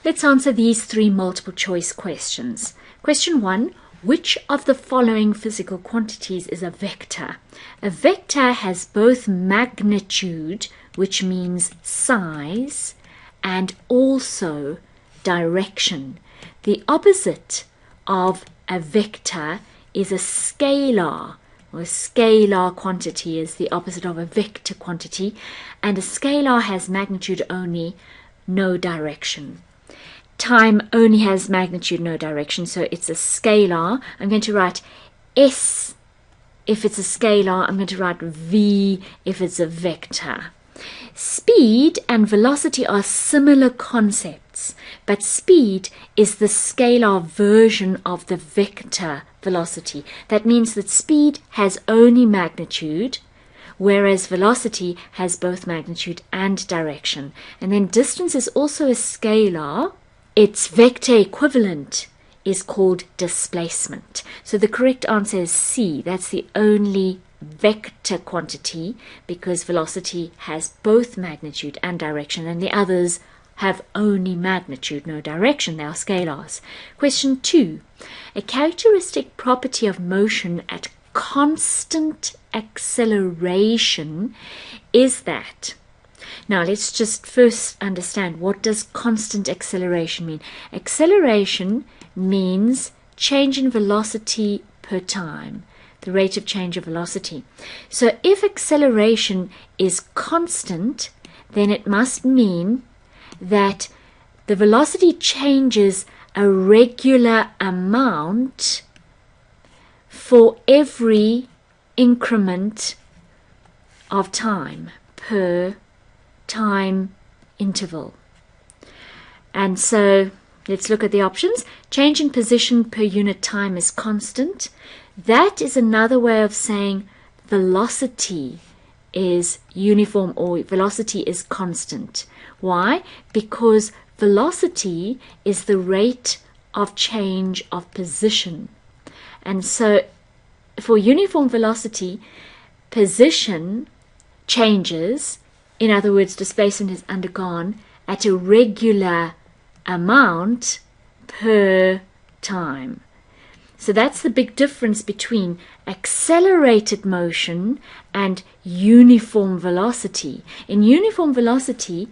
Let's answer these 3 multiple choice questions. Question 1. Which of the following physical quantities is a vector? A vector has both magnitude, which means size, and also direction. The opposite of a vector is a scalar, or a scalar quantity is the opposite of a vector quantity, and a scalar has magnitude only, no direction. Time only has magnitude, no direction, so it's a scalar. I'm going to write S if it's a scalar. I'm going to write V if it's a vector. Speed and velocity are similar concepts, but speed is the scalar version of the vector velocity. That means that speed has only magnitude, whereas velocity has both magnitude and direction. And then distance is also a scalar. Its vector equivalent is called displacement. So the correct answer is C. That's the only vector quantity, because velocity has both magnitude and direction, and the others have only magnitude, no direction. They are scalars. Question 2. A characteristic property of motion at constant acceleration is that. Now let's just first understand, what does constant acceleration mean? Acceleration means change in velocity per time, the rate of change of velocity. So if acceleration is constant, then it must mean that the velocity changes a regular amount for every increment of time per time interval. And so let's look at the options. Change in position per unit time is constant. That is another way of saying velocity is uniform, or velocity is constant. Why? Because velocity is the rate of change of position. And so for uniform velocity, position changes. In other words, displacement is undergone at a regular amount per time. So that's the big difference between accelerated motion and uniform velocity. In uniform velocity,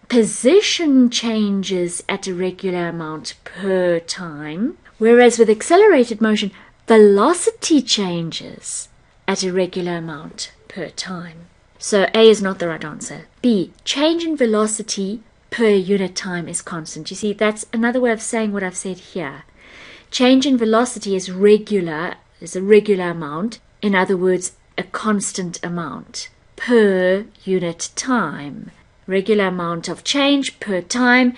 position changes at a regular amount per time, whereas with accelerated motion, velocity changes at a regular amount per time. So A is not the right answer. B, change in velocity per unit time is constant. You see, that's another way of saying what I've said here. Change in velocity is regular, is a regular amount. In other words, a constant amount per unit time. Regular amount of change per time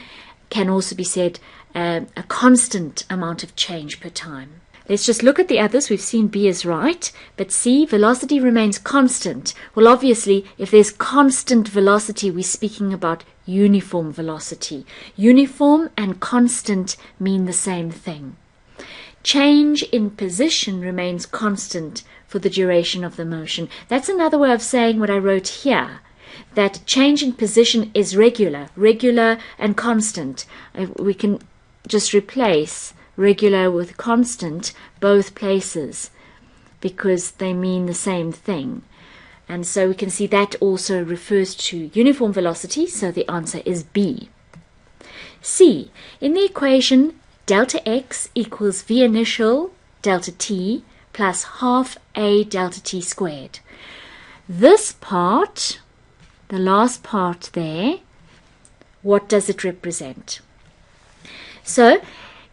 can also be said a constant amount of change per time. Let's just look at the others. We've seen B is right, but C, velocity remains constant. Well, obviously, if there's constant velocity, we're speaking about uniform velocity. Uniform and constant mean the same thing. Change in position remains constant for the duration of the motion. That's another way of saying what I wrote here, that change in position is regular and constant. We can just replace regular with constant both places because they mean the same thing. And so we can see that also refers to uniform velocity, so the answer is B. C, in the equation delta x equals v initial delta t plus half a delta t squared. This part, the last part there, what does it represent? So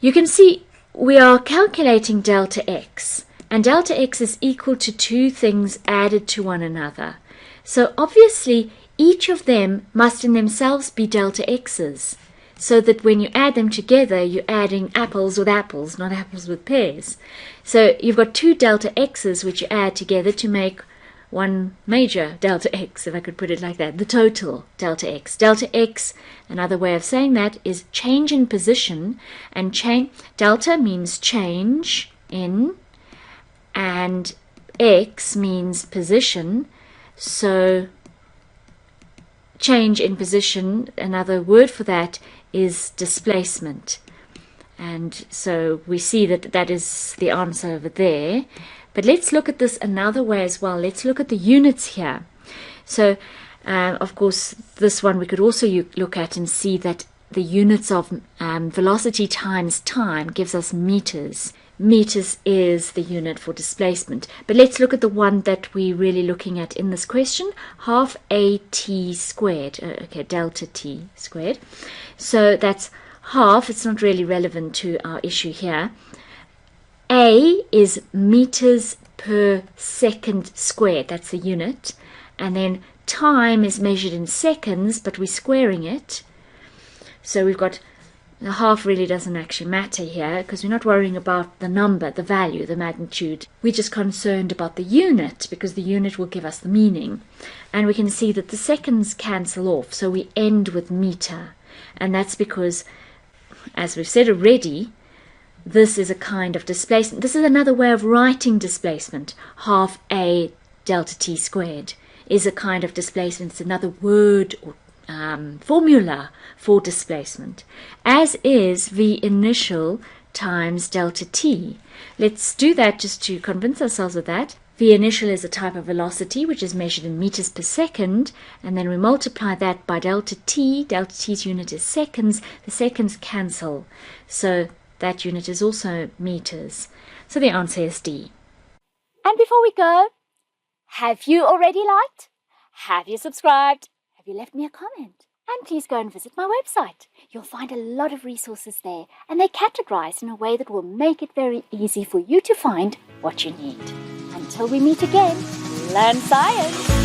you can see we are calculating delta x, and delta x is equal to two things added to one another. So obviously each of them must in themselves be delta x's, so that when you add them together you're adding apples with apples, not apples with pears. So you've got two delta x's which you add together to make one major delta x, if I could put it like that, the total delta x. Delta x, another way of saying that, is change in position, and delta means change in, and x means position, so change in position, another word for that is displacement. And so we see that that is the answer over there. But let's look at this another way as well. Let's look at the units here. So, of course, this one we could also look at and see that the units of velocity times time gives us meters. Meters is the unit for displacement. But let's look at the one that we're really looking at in this question, half AT squared. Okay, delta T squared. So that's half. It's not really relevant to our issue here. A is meters per second squared. That's the unit. And then time is measured in seconds, but we're squaring it. So we've got the half really doesn't actually matter here because we're not worrying about the number, the value, the magnitude. We're just concerned about the unit because the unit will give us the meaning. And we can see that the seconds cancel off, so we end with meter. And that's because, as we've said already, this is a kind of displacement. This is another way of writing displacement. Half A delta T squared is a kind of displacement. It's another word or formula for displacement, as is V initial times delta T. Let's do that just to convince ourselves of that. V initial is a type of velocity which is measured in meters per second, and then we multiply that by delta T. Delta T's unit is seconds. The seconds cancel, so that unit is also meters. So the answer is D. And before we go, have you already liked? Have you subscribed? Have you left me a comment? And please go and visit my website. You'll find a lot of resources there, and they're categorized in a way that will make it very easy for you to find what you need. Until we meet again, learn science!